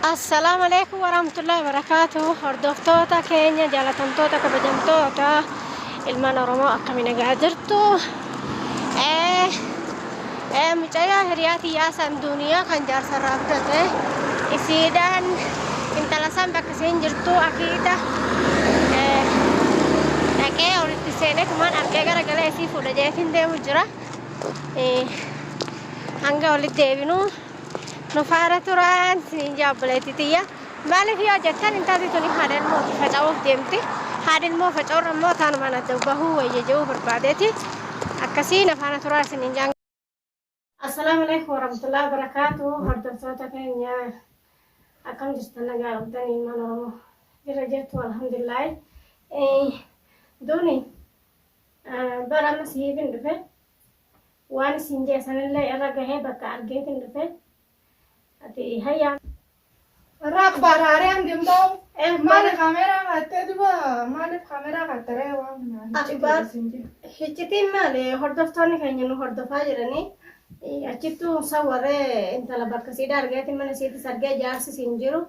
السلام عليكم ورحمة الله وبركاته. هردوفتوتا كينيا جالتمتوتا كبجمتوتا المنورمو أكمنا قادرتو مجايا هرياتي ياسان دنيا كان جار سرابتته إسيدان انتلسان بكسين جرتو أكيدا نكي أولد تسيني كمان أركي غرا غلاسي فودا جيفين دي مجرى هنگا أولد ديبينو نفارة تران سنجاب بلاتيتيا مالي فيها جتان انتاتي توني هادن مو فجأوف ديمتي هادن مو فجأور مو تانو مانا دوبهو ويجيجو بربادتي أكسي نفارة تران سنجان. السلام عليكم ورحمة الله وبركاته. هردوفتوتا كينيا أكم جستنا قالبتاني مانو جرجت والحمد لله دوني برا مسيبين دفت وان سنجي سنلي أرقه بكا أرقيتين دفت أتي هيا راك بارارين دمدو مالي كاميرا قتدوا مالي كاميرا قتره وان أخبار هجتين مالي هردفتاني كينيا هردفا جراني أجتو صورة انت لبكا سيدا أرقيتين من سيدي سرقيا جارسي سنجيرو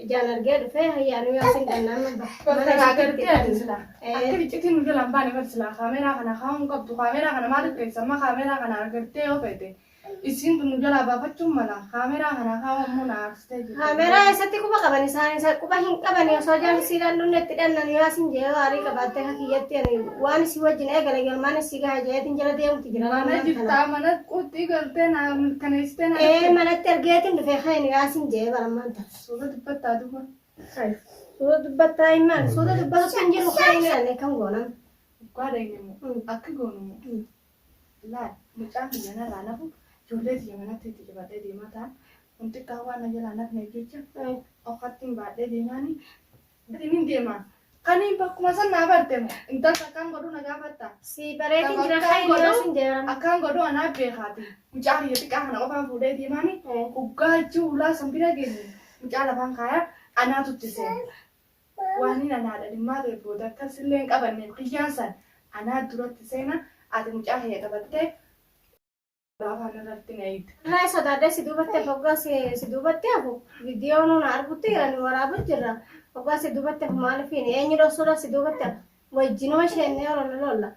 جان أرقيا دفه هيا نويا سنجانا بس راكرتي أدسلا أكيد جتين نجلام باني برسلا كاميرا كنا خام قبضو كاميرا كنا مالك كيسما كاميرا كنا راكرتي وفيتي isin tunu jala baafachuu mala kaameraa kana kaawwamuun aartistee jirti. Kaameraa eessatti quba qaban isaan quba hin qaban osoo jaalisiidhaan dhunne itti dhannan yoo asin jee waarii qabaattee hakiyyatti waan isii wajjin eegale galmaan isii gahaa jeetiin jala deemutti jira. Mana jirtaa mana quxxii galtee naa mirkaneessitee naa. Manatti argeetiin dhufee kayin yoo asin jee barammaan ta'a. Suura dubbattaa duuba. Suura dubbattaa himaan suura dubbatu kan jiru kayin jedhanii kan goonan. Dhugaa deegamu akka goonamu. Laal mucaan biyya narraa nafu. Ijoollee biyya manatti itti jabaatee deemaa ta'an wanti kaawwaan na jalaa nafne jecha okkattiin baadhee deemaanii ittiin deemaa. Kanii bakkuma san naa barteemu intalli akkaan godhu na gaafatta. Si bareedin jira kayin yoo asin jeeran. Akkaan godhu anaa beekaati. Mucaa biyya xiqqaa kana qofaan fuudhee deemaanii hoggaa jechuu ulaa san bira geenye mucaa lafaan kaayaa anaatu itti seenu. Waan hin anaadha dhimmaa ta'e booda akkasillee hin qabanne xiyyaan san anaa duratti seena ati mucaa kiyya qabattee. Rai sodaadde si duubatte foggaa si duubatte hafu viidiyoo nuun argutti jirani waraabuu jirra foggaa si duubatte hafu maaliifin eenyu dhoksudha si duubatte hafu wajjinoo isheennee olola lolla.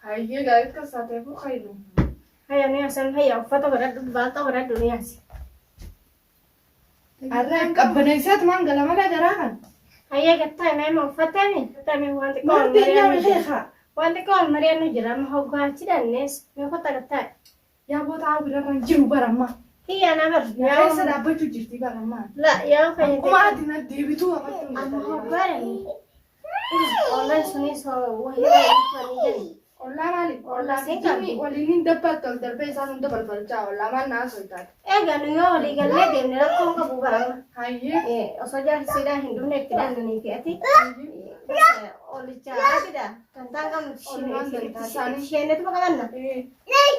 Hayyee gaarii kasaatee fuu kayinu. Hayya ni asan hayya uffata godhadhu baalxa godhadhu ni asi. Arree qabbaneessaati maan galamada garaa kan. Hayyee gattaa meema uffatani gattaa waan xiqqoo waan xiqqoo mari'annu jira amma hoggaa achi dhannees mee uffata gattaa. Yaa booda birarran jiru barammaa. Hiyya na bar. Yaa eessa dhaabbachuu jirti barammaa. La yaa fayyadee. Akkuma ati na deebituu abattu. Amma hoggaadhani. Ollaan sunis wahii waliin jedhi. Ollaa maali? Ollaa seeqaati. Waliin hin dabbattu ol darbee isaan hunda balbalchaa ollaa maal naa soitaati. Egaa nu yoo walii gallee deemne rakkoon qabu barama. Hayyee. Osoo jaalisiidhaan hin dhumne itti dhannanii fi ati. Olicha adida tantaan qabnu isheenetu qabanna.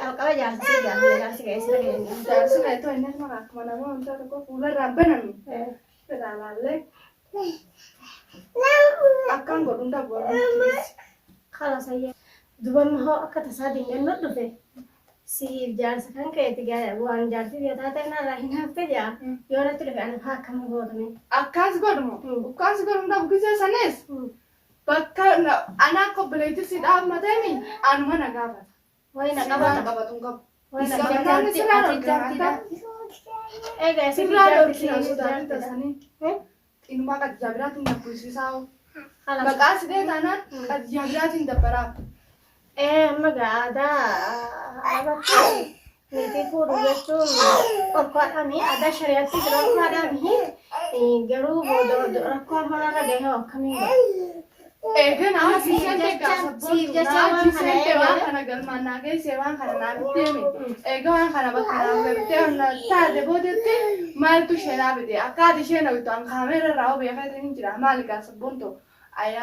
Alqaba jaalisi keessira geenye. Jaalisi keessaa inni maqaa akkuma nama wantoota tokko fuularraan baname. Fedaalaallee. Akkaan godhuun dabboonni. Kala sayyaa. Dubarni hoo akka tasaa dingannu dhufe. Siif jaalisa kan ka'eeti waan jaalisi biyyataa ta'e narraa hin hafte jaa. Yoo natti dhufe ani faa akkam gootame. Akkaas godhumo. Akkaas godhuun dhabu gisee sanees. Bakka anaa kobboleetti si dhaabmatemi anuma na gaafata. Wayna qabata. Qabatuun qabu. Wayna Namni sirraa dhorkinaata. Egaa Sirraa dhorkinaa sodaatu tasanii. Inumaa qadijaa biraatiin dabbuisiisaa hoo. Maqaa sidee taanaan qadijaa biraatiin dabbaraaf. Amma aadaa abattee niitii fuudhu jechuun qorqoodhaami aadaa shari'aatti jira qorqoodhaami garuu rakkoon horaarra gahee akkamiin gahu. Eegan amma siif jecha waan kana galmaan naa geessee waan kana naa bitteemi. Eega waan kana bakka naa gartee taate boodetti maaltu ishee naa bite akka ati ishee na bitu an kaameera irraa hoo beekatiin jira maali gaa sabboon ta'u.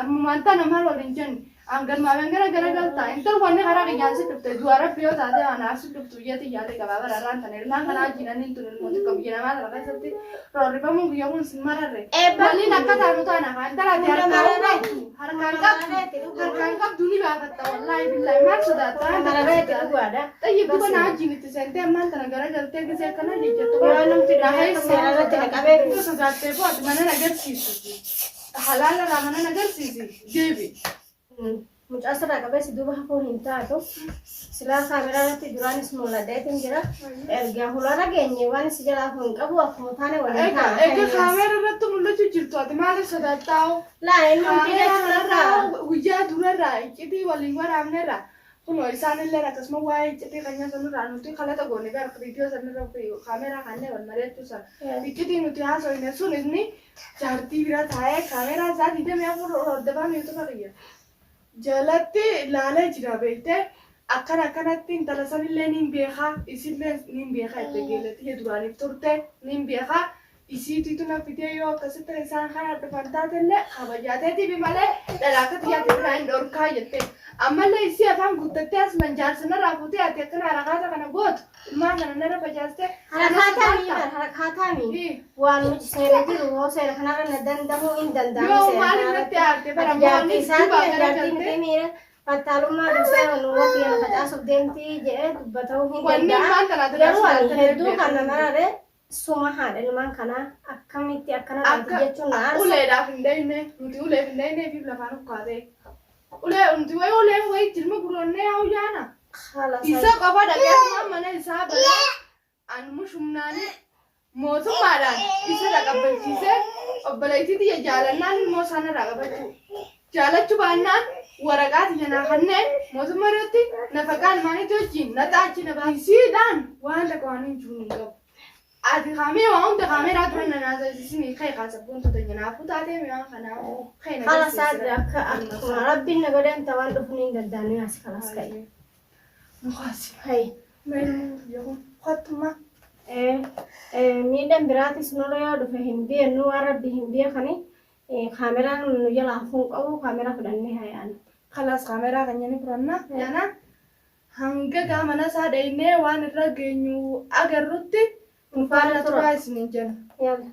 Amma wanta nama waliin jennu Anggan mamen gara-gara galta. Intel wanne hara kayaan si dubte juara prio tade ana si dubtu yati yati kababa raran tanel na kana jinan intu nel moti kabina ma la kasati rori ba mun biya mun sin marare. Wali nakka tanu ta na kan tara dia har kan kap duni ba fatta wallahi billahi ma sada ta marare te ku ada. Tayyib ko na jini te sente man tan gara galte ke se kana li jetto. Wanam ti rahai serara te kabe ko sadate bo mana nagar sisi. Halal ramana nagar sisi. Devi. Mucasara kabeh siduba ko hinta to sila kamera nati durani smola dating jira erga hulana genye wani sijala ko qabu afmo thane wala ta eke kamera rattu mulla jirtu ati male sadatao la enno tire chula uja durara ikiti wali waramne ra kuno isane le rakas mo wai ikiti kanya sanu ranu tu khala ta gone gar video sanu ra kamera kanne wal mare tu sa ikiti nuti ha so ine sunni charti vira thae kamera sa dite me ko rodba me to kariya jalatti laale jira beekte akkana akkanatti intala sanillee nin beeka isillee nin beeka itti geelatti jedhuraaniif turte nin beeka isiititu naffitee yoo akkasitti isaan kana dhufan taatellee kabajaateetiifi malee dhalaaka xiyyaatti biraa hin dhorkaa jette ammallee isii afaan guuttattee as manjaarsana raafutee ati akkana harakaata kana gootu ilmaan kana narra bajaaste harakaataami waan nuti seera jiru hoo seera kanarra na dandamuu hin danda'amu yoo maaliif natti aarte bara moonni duubaa garagalte Fataluma dusay wanu wakiyana facaasuuf deemtii jedhee dubbata'uu hin wanni ilmaan kana garuu ani hedduu kan namarare suma haadha ilmaan kanaa akkamitti akkana qabdi jechuun na aarsa. Uleedhaaf hin deemne nuti uleef hin deemne fi lafaan ukkaatee ulee nuti ulee wayi jirma guroonnee haa uyaana isa qofa dhaqeessumaan mana isaa bala anuma shumnaani mootummaadhaan isa dhaqabbachiisee obboleettii jaalannaan immoo isaan irraa qabachuu jaalachuu baannaan waraqaati janaa kanneen mootummaa irratti nafaqaan maanitti wajjin naxaachi na baay'isiidhaan waan dhaqawanii jiru hin qabu. Ati kaamee waan hunda kaameeraa turan na naasisisinii ka'e kaasabboon tuta janaafuu taatee mi'aan kanaa ka'e na Kala saadde akkuma rabbiin na godhan ta'an dhufni hin danda'anii as kalas ka'e. Mukaasi. Hai. Meeluu yoo kottumaa. Miidhaan biraatis nurra yoo dhufe hin beeknu waan rabbi hin beekani kaameraan nu jalaa hafuun qabu kaameraa fudhannee hayyaana. Kalas kaameraa kan jenni fudhanna yana hanga gaamana isaa dhaynee waan irra geenyu agarrutti nu faana turaa isiniin jenna. Yalla.